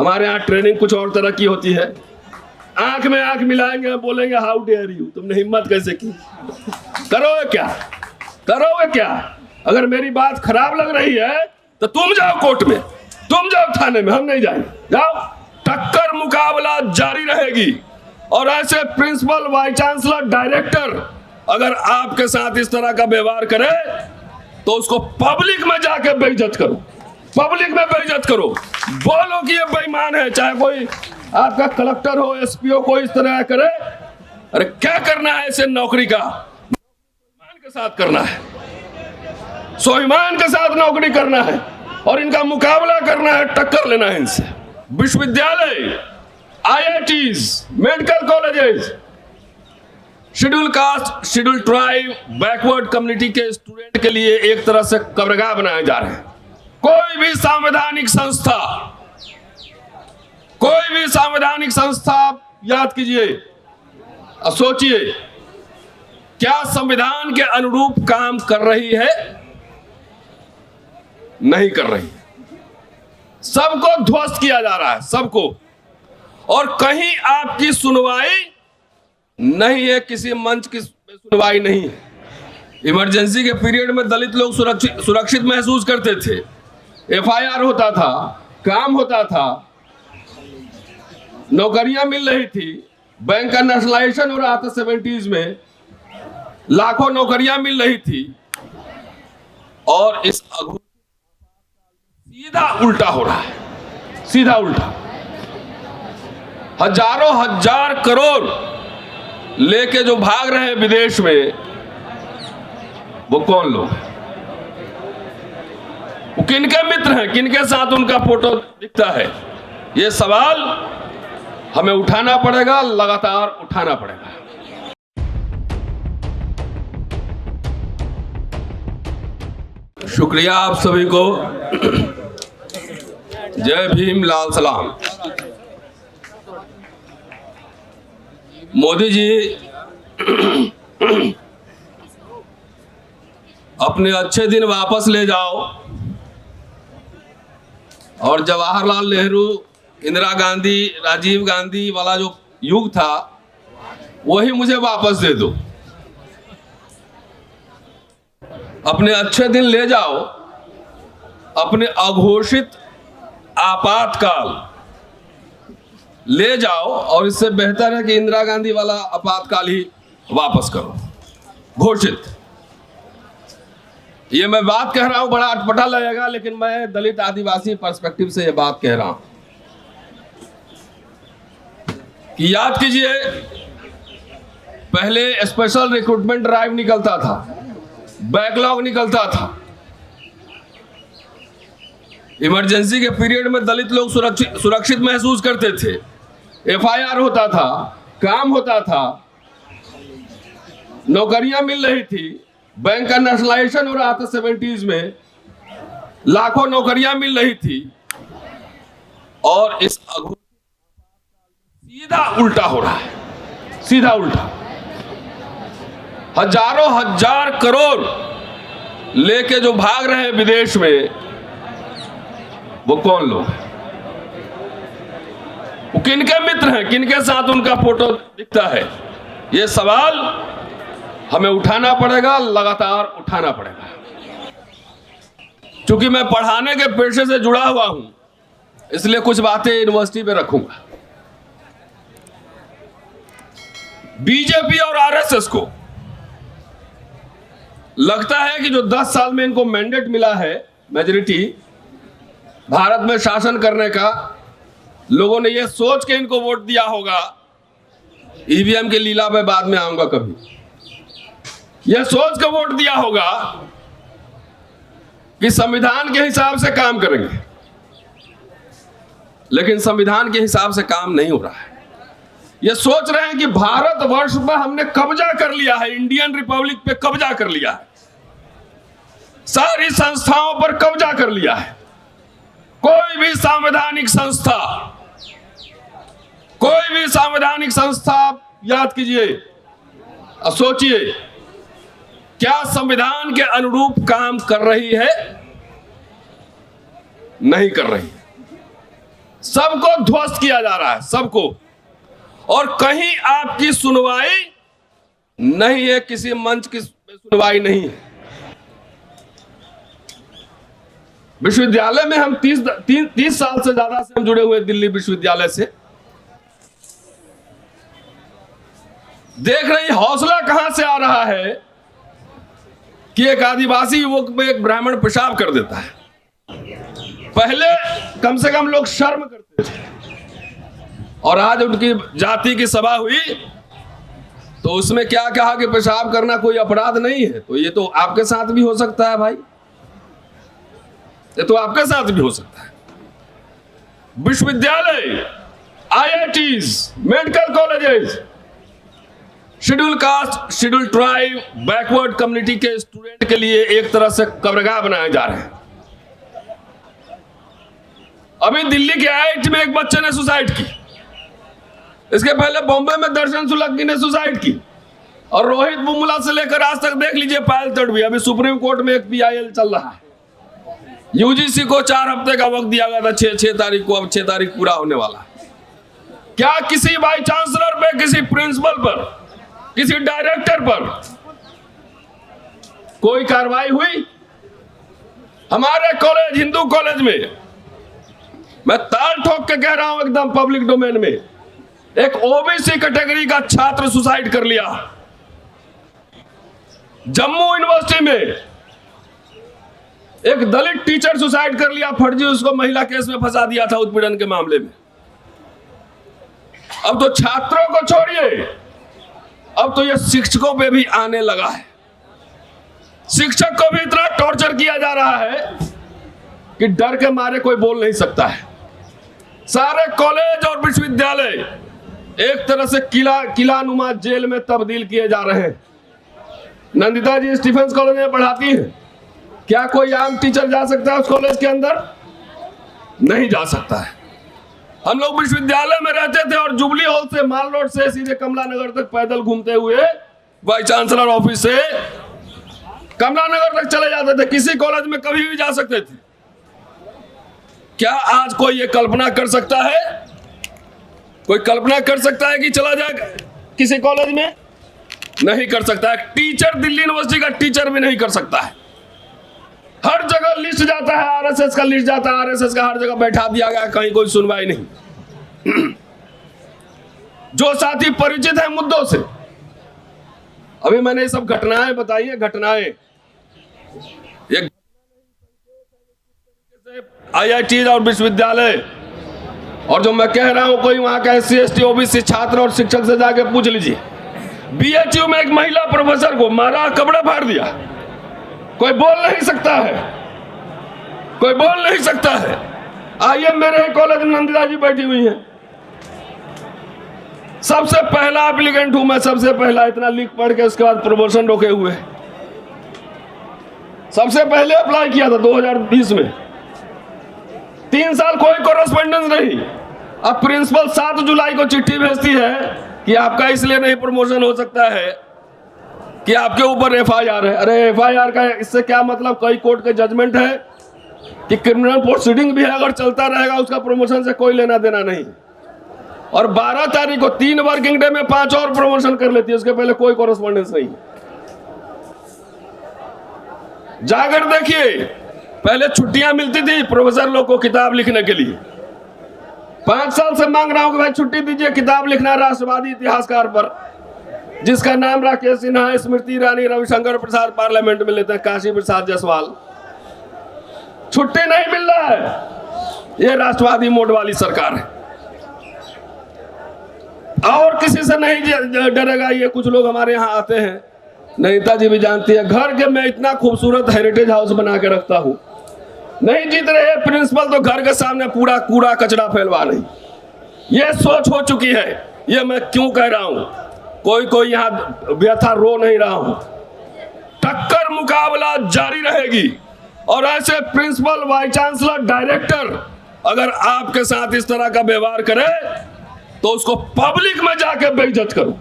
हमारे यहाँ ट्रेनिंग कुछ और तरह की होती है। आंख में आंख मिलाएंगे, बोलेंगे हाउ डेयर यू, तुमने हिम्मत कैसे की? करोगे क्या? करोगे क्या? अगर मेरी बात खराब लग रही है तो तुम जाओ कोर्ट में, तुम जाओ थाने में, हम नहीं जाएंगे। जाओ, टक्कर मुकाबला जारी रहेगी। और ऐसे प्रिंसिपल, वाइस चांसलर, डायरेक्टर अगर आपके साथ इस तरह का व्यवहार करे तो उसको पब्लिक में जाके बेइज्जत करो, पब्लिक में बेइज्जत करो, बोलो कि ये बेईमान है। चाहे कोई आपका कलेक्टर हो, एसपी हो, कोई इस तरह करे। अरे क्या करना है इसे नौकरी का? स्वाभिमान के साथ करना है, स्वाभिमान के साथ नौकरी करना है और इनका मुकाबला करना है, टक्कर लेना है इनसे। विश्वविद्यालय, IITs, medical colleges, schedule caste, schedule tribe, backward community के स्टूडेंट के लिए एक तरह से कब्रगाह बनाए जा रहे हैं। कोई भी संवैधानिक संस्था, कोई भी संवैधानिक संस्था, याद कीजिए, सोचिए, क्या संविधान के अनुरूप काम कर रही है? नहीं कर रही। सबको ध्वस्त किया जा रहा है, सबको। और कहीं आपकी सुनवाई नहीं है, किसी मंच की सुनवाई नहीं है। इमरजेंसी के पीरियड में दलित लोग सुरक्षित महसूस करते थे, FIR होता था, काम होता था, नौकरियां मिल रही थी, बैंक का नेशनलाइजेशन हो रहा था 70s में, लाखों नौकरियां मिल रही थी। और इस सीधा उल्टा हो रहा है, सीधा उल्टा। हजारों हजार करोड़ लेके जो भाग रहे हैं विदेश में, वो कौन लोग हैं? वो किनके मित्र हैं, किनके साथ उनका फोटो दिखता है? ये सवाल हमें उठाना पड़ेगा, लगातार उठाना पड़ेगा। शुक्रिया आप सभी को। जय भीम, लाल सलाम। मोदी जी अपने अच्छे दिन वापस ले जाओ और जवाहरलाल नेहरू, इंदिरा गांधी, राजीव गांधी वाला जो युग था वही मुझे वापस दे दो। अपने अच्छे दिन ले जाओ, अपने अघोषित आपातकाल ले जाओ, और इससे बेहतर है कि इंदिरा गांधी वाला आपातकाल ही वापस करो, घोषित। ये मैं बात कह रहा हूं, बड़ा अटपटा लगेगा, लेकिन मैं दलित आदिवासी पर्सपेक्टिव से ये बात कह रहा हूं कि याद कीजिए, पहले स्पेशल रिक्रूटमेंट ड्राइव निकलता था, बैकलॉग निकलता था। इमरजेंसी के पीरियड में दलित लोग सुरक्षित महसूस करते थे, FIR होता था, काम होता था, नौकरियां मिल रही थी, बैंक का नेशनलाइजेशन हो रहा था 70s में, लाखों नौकरियां मिल रही थी। और इस सीधा उल्टा हो रहा है, सीधा उल्टा। हजारों हजार करोड़ लेके जो भाग रहे हैं विदेश में, वो कौन लोग हैं? वो किनके मित्र हैं, किनके साथ उनका फोटो दिखता है? ये सवाल हमें उठाना पड़ेगा, लगातार उठाना पड़ेगा। क्योंकि मैं पढ़ाने के पेशे से जुड़ा हुआ हूं, इसलिए कुछ बातें यूनिवर्सिटी पे रखूंगा। बीजेपी और RSS को लगता है कि जो 10 साल में इनको मैंडेट मिला है, मेजॉरिटी भारत में शासन करने का, लोगों ने यह सोच के इनको वोट दिया होगा। EVM के लीला पे बाद में आऊंगा कभी। यह सोच के वोट दिया होगा कि संविधान के हिसाब से काम करेंगे, लेकिन संविधान के हिसाब से काम नहीं हो रहा है। ये सोच रहे हैं कि भारतवर्ष में हमने कब्जा कर लिया है, इंडियन रिपब्लिक पे कब्जा कर लिया है, सारी संस्थाओं पर कब्जा कर लिया है। कोई भी संवैधानिक संस्था, कोई भी संवैधानिक संस्था, याद कीजिए, सोचिए, क्या संविधान के अनुरूप काम कर रही है? नहीं कर रही। सबको ध्वस्त किया जा रहा है, सबको। और कहीं आपकी सुनवाई नहीं है, किसी मंच की सुनवाई नहीं है। विश्वविद्यालय में हम 30 साल से ज्यादा से हम जुड़े हुए दिल्ली विश्वविद्यालय से। देख रही हौसला कहां से आ रहा है कि एक आदिवासी युवक में एक ब्राह्मण पेशाब कर देता है। पहले कम से कम लोग शर्म करते थे, और आज उनकी जाति की सभा हुई तो उसमें क्या कहा कि पेशाब करना कोई अपराध नहीं है। तो ये तो आपके साथ भी हो सकता है भाई, ये तो आपके साथ भी हो सकता है। विश्वविद्यालय, IITs, medical colleges, schedule caste, schedule tribe, backward community के स्टूडेंट के लिए एक तरह से कब्रगाह बनाए जा रहे हैं। अभी दिल्ली के IIT में एक बच्चे ने सुसाइड की, इसके पहले बॉम्बे में दर्शन सुलग्गी ने सुसाइड की, और रोहित बुमला से लेकर आज तक देख लीजिए पायल तड़वी। अभी सुप्रीम कोर्ट में एक PIL चल रहा है। UGC को 4 हफ्ते का वक्त दिया गया था, 6 तारीख को, अब 6 तारीख पूरा होने वाला। क्या किसी वाइस चांसलर पे, किसी प्रिंसिपल पर, किसी डायरेक्टर पर कोई कार्रवाई हुई? हमारे कॉलेज, हिंदू कॉलेज में, मैं ताल ठोक के कह रहा हूं एकदम पब्लिक डोमेन में, एक OBC कैटेगरी का छात्र सुसाइड कर लिया। जम्मू यूनिवर्सिटी में एक दलित टीचर सुसाइड कर लिया, फर्जी उसको महिला केस में फंसा दिया था उत्पीड़न के मामले में। अब तो छात्रों को छोड़िए, अब तो ये शिक्षकों पे भी आने लगा है। शिक्षक को भी इतना टॉर्चर किया जा रहा है कि डर के मारे कोई बोल नहीं सकता है। सारे कॉलेज और विश्वविद्यालय एक तरह से किलानुमा जेल में तब्दील किए जा रहे हैं। नंदिता जी स्टीफेंस कॉलेज में पढ़ाती हैं, क्या कोई आम टीचर जा सकता है उस कॉलेज के अंदर? नहीं जा सकता है। हम लोग विश्वविद्यालय में रहते थे और जुबली हॉल से, माल रोड से सीधे कमला नगर तक पैदल घूमते हुए वाइस चांसलर ऑफिस से कमला नगर तक चले जाते थे। किसी कॉलेज में कभी भी जा सकते थे। क्या आज कोई ये कल्पना कर सकता है? कोई कल्पना कर सकता है कि चला जाए किसी कॉलेज में? नहीं कर सकता है। टीचर, दिल्ली यूनिवर्सिटी का टीचर भी नहीं कर सकता है। हर जगह लिस्ट जाता है, RSS का लिस्ट जाता है, RSS का हर जगह बैठा दिया गया, कहीं कोई सुनवाई नहीं। जो साथी परिचित है मुद्दों से, अभी मैंने ये सब घटनाएं बताई है, घटनाएं IIT और विश्वविद्यालय, और जो मैं कह रहा हूं कोई वहां का SC ST OBC छात्र और शिक्षक से जाके पूछ लीजिए। BHU में एक महिला प्रोफेसर को मारा, कपड़ा फाड़ दिया। कोई बोल नहीं सकता है, कोई बोल नहीं सकता है। आइए, मेरे ही कॉलेज में नंदिता जी बैठी हुई हैं। सबसे पहला एप्लीकेंट हूं मैं, सबसे पहला, इतना लिख पढ़ के उसके बाद प्रमोशन रोके हुए। सबसे पहले अप्लाई किया था 2020 में। 3 साल कोई कॉरेस्पॉन्डेंस नहीं। अब प्रिंसिपल 7 जुलाई को चिट्ठी भेजती है कि आपका इसलिए नहीं प्रमोशन हो सकता है कि आपके ऊपर FIR है। अरे FIR का इससे क्या मतलब? कोई कोर्ट का जजमेंट है कि क्रिमिनल प्रोसीडिंग भी है, अगर चलता रहेगा उसका प्रमोशन से कोई लेना देना नहीं। और 12 तारीख को 3 वर्किंग डे में 5 और प्रमोशन कर लेती है, उसके पहले कोई कॉरेस्पॉन्डेंस नहीं। जाकर देखिए, पहले छुट्टियां मिलती थी प्रोफेसर लोग को किताब लिखने के लिए। 5 साल से मांग रहा हूं कि भाई छुट्टी दीजिए, किताब लिखना राष्ट्रवादी इतिहासकार पर, जिसका नाम राकेश सिन्हा, स्मृति ईरानी, रविशंकर प्रसाद पार्लियामेंट में लेते हैं, काशी प्रसाद जायसवाल। छुट्टी नहीं मिल रहा है। ये राष्ट्रवादी मोड वाली सरकार है, और किसी से नहीं डरेगा। ये कुछ लोग हमारे यहाँ आते हैं, नैनीता जी भी जानती है, घर के मैं इतना खूबसूरत हेरिटेज हाउस बना के रखता हूँ, नहीं जीत रहे प्रिंसिपल तो घर के सामने पूरा कूड़ा कचरा फैलवा रही। ये सोच हो चुकी है। ये मैं क्यों कह रहा हूं? कोई यहाँ व्यथा रो नहीं रहा हूं। टक्कर मुकाबला जारी रहेगी, और ऐसे प्रिंसिपल, वाइस चांसलर, डायरेक्टर अगर आपके साथ इस तरह का व्यवहार करे तो उसको पब्लिक में जाके बेइज्जत करो,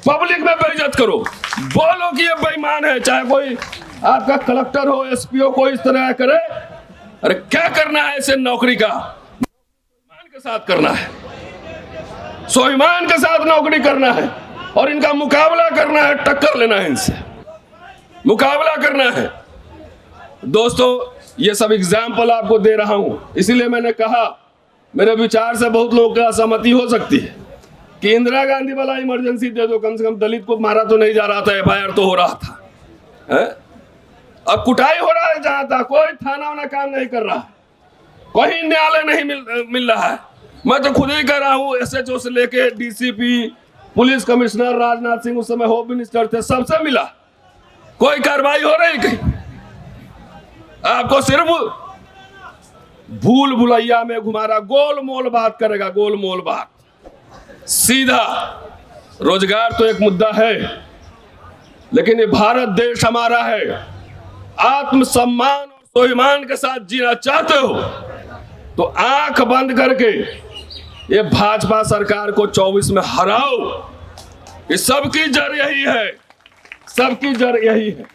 पब्लिक में बेइज्जत करो, बोलो कि ये बेईमान है। चाहे कोई आपका कलेक्टर हो, SP हो, कोई इस तरह करे। अरे क्या करना है इसे नौकरी का? के साथ करना है, स्वाभिमान के साथ नौकरी करना है और इनका मुकाबला करना है, टक्कर लेना है, इनसे मुकाबला करना है। दोस्तों, ये सब एग्जाम्पल आपको दे रहा हूं, इसीलिए मैंने कहा मेरे विचार से बहुत लोगों का असहमति हो सकती है कि इंदिरा गांधी वाला इमरजेंसी दे दो, कम से कम दलित को मारा तो नहीं जा रहा था, FIR तो हो रहा था, है? अब कुटाई हो रहा है जहां था, कोई थाना वाना काम नहीं कर रहा, कहीं न्यायालय नहीं मिल रहा है। मैं तो खुद ही कह रहा हूं, SHO से लेके DCP, police commissioner, Rajnath Singh उस समय होम मिनिस्टर थे, सबसे मिला, कोई कार्रवाई हो रही कहीं? आपको सिर्फ भूल भुलैया में घुमा रहा, गोल मोल बात करेगा, गोल मोल बात। सीधा रोजगार तो एक मुद्दा है, लेकिन ये भारत देश हमारा है, आत्मसम्मान और स्वाभिमान के साथ जीना चाहते हो तो आंख बंद करके ये भाजपा सरकार को 24 में हराओ। ये सबकी जड़ यही है, सबकी जड़ यही है।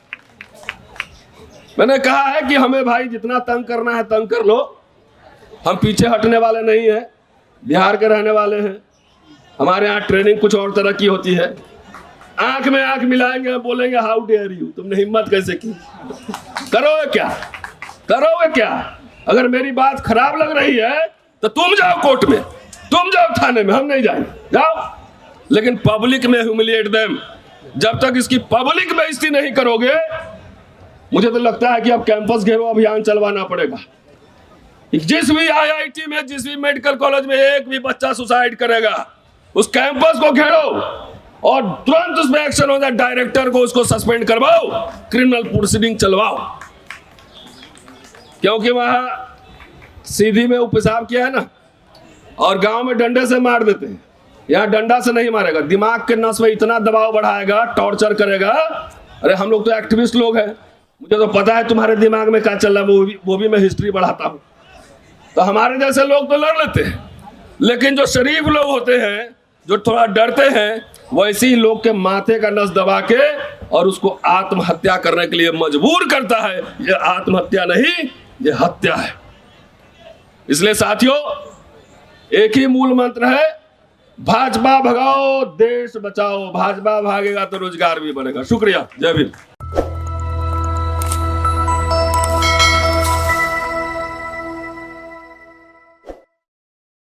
मैंने कहा है कि हमें भाई जितना तंग करना है तंग कर लो, हम पीछे हटने वाले नहीं हैं, बिहार के रहने वाले हैं, हमारे यहाँ ट्रेनिंग कुछ और तरह की होती है, आंख में आंख मिलाएंगे, बोलेंगे हाउ डेयर यू, तुमने हिम्मत कैसे की, करोगे क्या, करोगे क्या? अगर मेरी बात खराब लग रही है तो तुम जाओ कोर्ट में, तुम जाओ थाने में, हम नहीं जाएंगे, जाओ, लेकिन पब्लिक में ह्यूमिलिएट देम। जब तक इसकी पब्लिक बेइज्जती नहीं करोगे, मुझे तो लगता है कि अब कैंपस घेरो अभियान चलवाना पड़ेगा। जिस भी IIT में, जिस भी मेडिकल कॉलेज में एक भी बच्चा सुसाइड करेगा, उस कैंपस को घेरो और तुरंत उसमें एक्शन हो जाए, डायरेक्टर को उसको सस्पेंड करवाओ, क्रिमिनल प्रोसीडिंग चलवाओ, क्योंकि वहां सीधी में पेशाब किया है ना, और गांव में डंडे से मार देते हैं, यहाँ डंडा से नहीं मारेगा, दिमाग के नस में इतना दबाव बढ़ाएगा, टॉर्चर करेगा। अरे हम लोग तो एक्टिविस्ट लोग हैं, मुझे तो पता है तुम्हारे दिमाग में क्या चल रहा है, वो भी मैं हिस्ट्री बढ़ाता हूं। तो हमारे जैसे लोग तो लड़ लेते हैं, लेकिन जो शरीफ लोग होते हैं, जो थोड़ा डरते हैं, वैसे ही लोग के माथे का नस दबा के और उसको आत्महत्या करने के लिए मजबूर करता है। ये आत्महत्या नहीं, ये हत्या है। इसलिए साथियों, एक ही मूल मंत्र है, भाजपा भगाओ देश बचाओ। भाजपा भागेगा तो रोजगार भी बढ़ेगा। शुक्रिया, जय भीम।